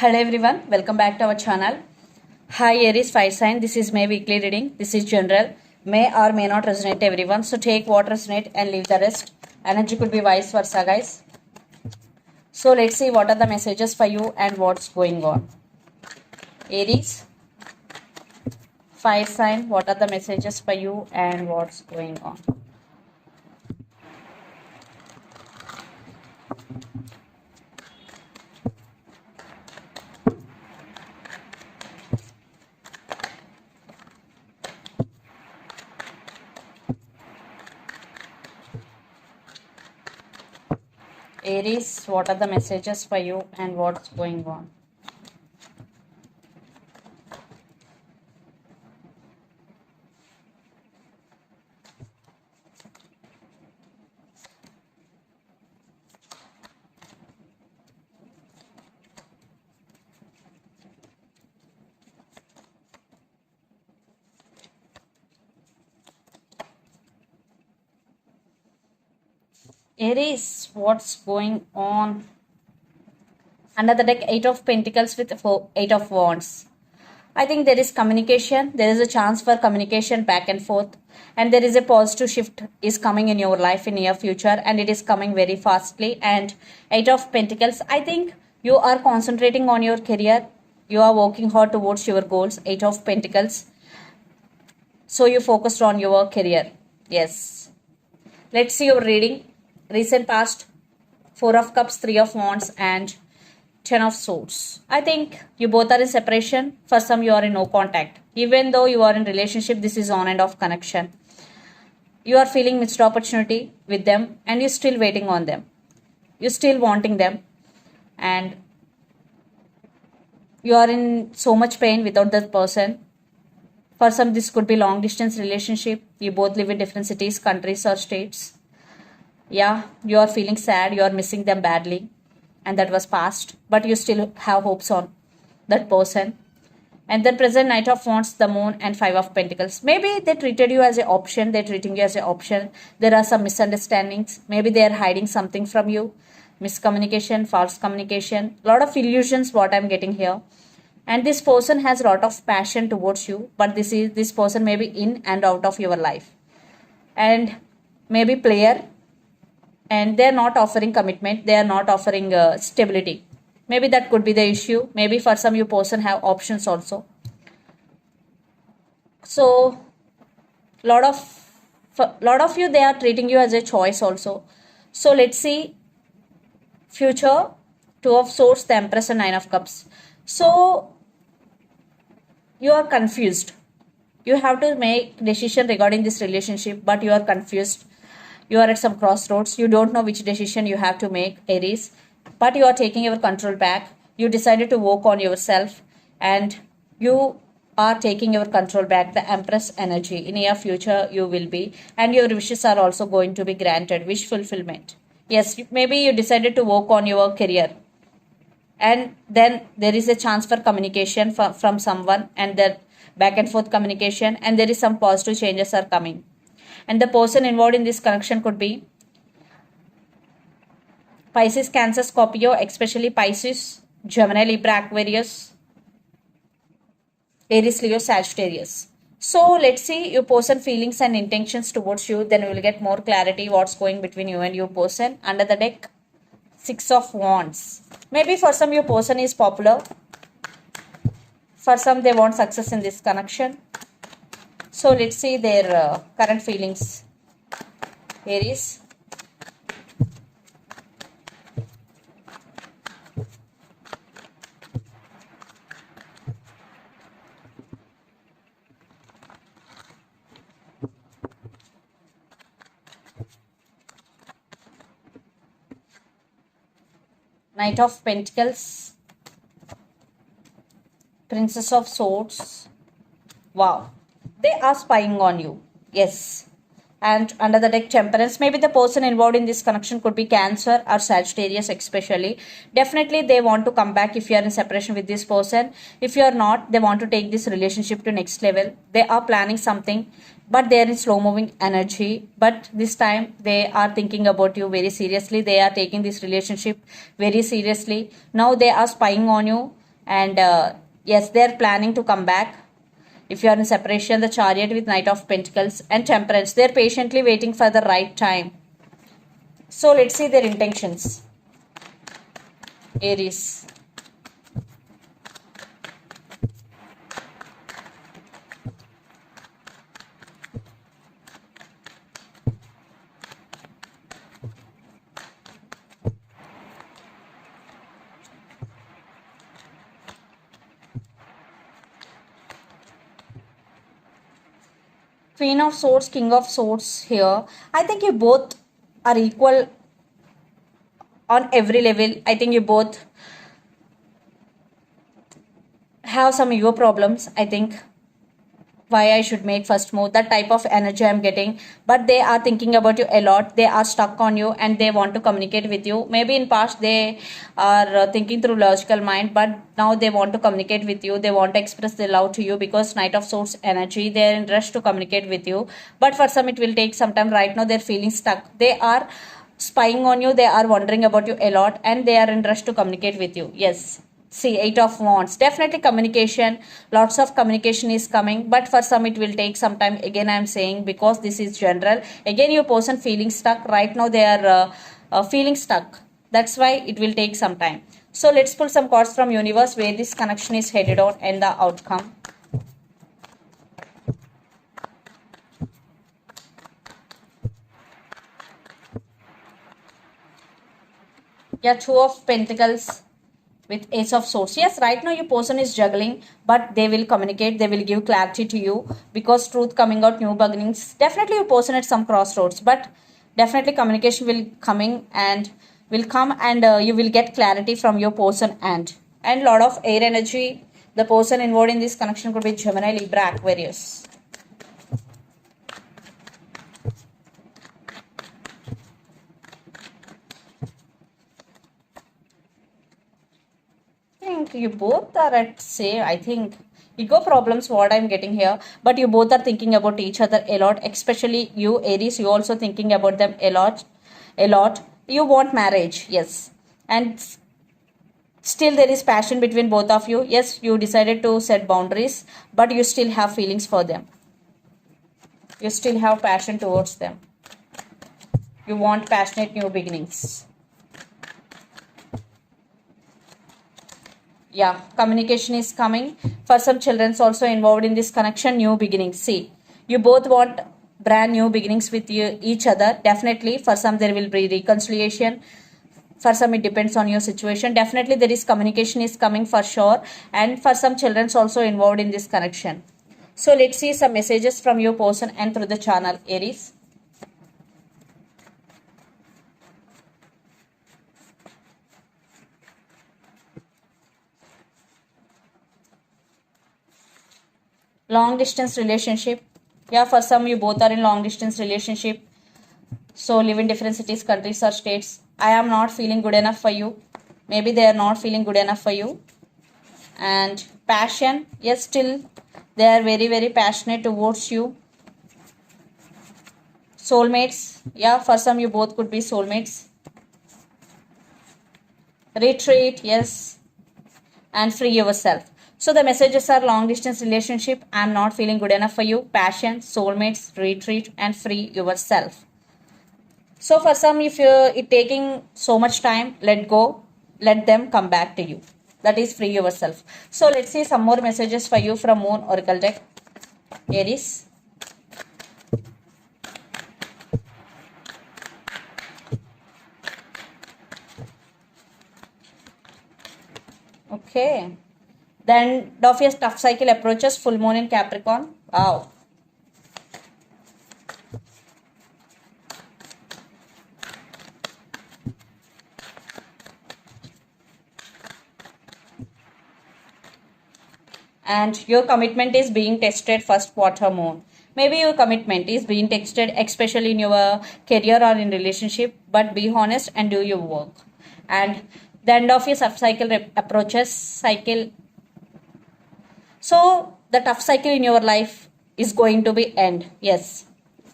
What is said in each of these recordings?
Hello everyone, welcome back to our channel. Hi Aries Fire Sign, this is my weekly reading. This is general, may or may not resonate everyone. So take what resonate and leave the rest. Energy could be vice versa, guys. So let's see what are the messages for you and what's going on. Aries Fire Sign, what are the messages for you and what's going on. Aries, what are the messages for you and what's going on? Aries, what's going on? Under the deck, 8 of Pentacles with 8 of Wands. I think there is communication. There is a chance for communication back and forth. And there is a positive shift is coming in your life in near future. And it is coming very fastly. And 8 of Pentacles, I think you are concentrating on your career. You are working hard towards your goals. 8 of Pentacles. So you focused on your career. Yes. Let's see your reading. Recent past, 4 of Cups, 3 of Wands and 10 of Swords. I think you both are in separation. For some, you are in no contact. Even though you are in relationship, this is on and off connection. You are feeling missed opportunity with them and you're still waiting on them. You're still wanting them. And you are in so much pain without that person. For some, this could be long distance relationship. You both live in different cities, countries or states. Yeah, you are feeling sad. You are missing them badly. And that was past, but you still have hopes on that person. And then present, Knight of Wands, the Moon and 5 of Pentacles. Maybe they treated you as an option. They're treating you as an option. There are some misunderstandings. Maybe they are hiding something from you. Miscommunication, false communication. A lot of illusions what I'm getting here. And this person has a lot of passion towards you. But this person may be in and out of your life. And maybe player. And they're not offering commitment, they are not offering stability. Maybe that could be the issue. Maybe for some you person have options also. So lot of you, they are treating you as a choice also. So let's see future. 2 of Swords, the Empress and 9 of Cups. So you are confused. You have to make decision regarding this relationship, but you are confused. You are at some crossroads. You don't know which decision you have to make, Aries. But you are taking your control back. You decided to work on yourself. And you are taking your control back. The Empress energy. In near future, you will be. And your wishes are also going to be granted. Wish fulfillment. Yes, maybe you decided to work on your career. And then there is a chance for communication from someone. And that back and forth communication. And there is some positive changes are coming. And the person involved in this connection could be Pisces, Cancer, Scorpio, especially Pisces, Gemini, Libra, Aquarius, Aries, Leo, Sagittarius. So let's see your person feelings and intentions towards you. Then we will get more clarity what's going between you and your person. Under the deck, 6 of Wands. Maybe for some your person is popular. For some they want success in this connection. So let's see their current feelings. Aries. Knight of Pentacles. Princess of Swords. Wow. They are spying on you. Yes. And under the deck, Temperance. Maybe the person involved in this connection could be Cancer or Sagittarius especially. Definitely they want to come back if you are in separation with this person. If you are not, they want to take this relationship to next level. They are planning something, but they are in slow moving energy. But this time they are thinking about you very seriously. They are taking this relationship very seriously. Now they are spying on you. And yes, they're planning to come back. If you are in separation, the Chariot with Knight of Pentacles and Temperance, they're patiently waiting for the right time. So let's see their intentions. Aries. Queen of Swords, King of Swords here. I think you both are equal on every level. I think you both have some ego problems. I think why I should make first move, that type of energy I'm getting. But they are thinking about you a lot. They are stuck on you and they want to communicate with you. Maybe in past they are thinking through logical mind, but now they want to communicate with you. They want to express their love to you because Knight of Swords energy, they are in rush to communicate with you. But for some it will take some time. Right now they're feeling stuck. They are spying on you. They are wondering about you a lot and they are in rush to communicate with you. Yes. See, Eight of Wands. Definitely communication. Lots of communication is coming. But for some, it will take some time. Again, I am saying because this is general. Again, your person feeling stuck. Right now, they are feeling stuck. That's why it will take some time. So, let's pull some cards from universe where this connection is headed on and the outcome. Yeah, Two of Pentacles with Ace of Swords. Yes, right now your person is juggling, but they will communicate, they will give clarity to you because truth coming out, new beginnings. Definitely your person at some crossroads, but definitely communication will coming and will come and you will get clarity from your person and lot of air energy. The person involved in this connection could be Gemini, Libra, Aquarius. Think you both are at say, I think ego problems what I'm getting here, but you both are thinking about each other a lot, especially you Aries, you also thinking about them a lot. You want marriage, yes, and still there is passion between both of you. Yes, you decided to set boundaries, but you still have feelings for them. You still have passion towards them. You want passionate new beginnings. Yeah, communication is coming. For some children's also involved in this connection, new beginnings. See, you both want brand new beginnings with you, each other. Definitely, for some there will be reconciliation. For some it depends on your situation. Definitely there is communication is coming for sure. And for some children's also involved in this connection. So let's see some messages from your person and through the channel, Aries. Long distance relationship. Yeah, for some you both are in long distance relationship, so live in different cities, countries or states. I am not feeling good enough for you. Maybe they are not feeling good enough for you. And passion, yes, still they are very very passionate towards you. Soulmates, yeah, for some you both could be soulmates. Retreat, yes, and free yourself. So the messages are long distance relationship, I'm not feeling good enough for you, passion, soulmates, retreat, and free yourself. So for some, if you're it taking so much time, let go, let them come back to you. That is free yourself. So let's see some more messages for you from Moon Oracle deck, Aries. Okay. Then Dophia's tough cycle approaches, full moon in Capricorn. Wow. And your commitment is being tested first quarter moon. Maybe your commitment is being tested, especially in your career or in relationship, but be honest and do your work. And the end of your cycle approaches cycle. So the tough cycle in your life is going to be end. Yes.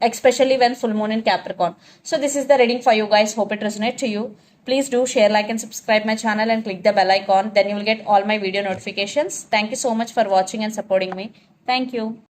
Especially when full moon in Capricorn. So this is the reading for you guys. Hope it resonates to you. Please do share, like and subscribe my channel and click the bell icon. Then you will get all my video notifications. Thank you so much for watching and supporting me. Thank you.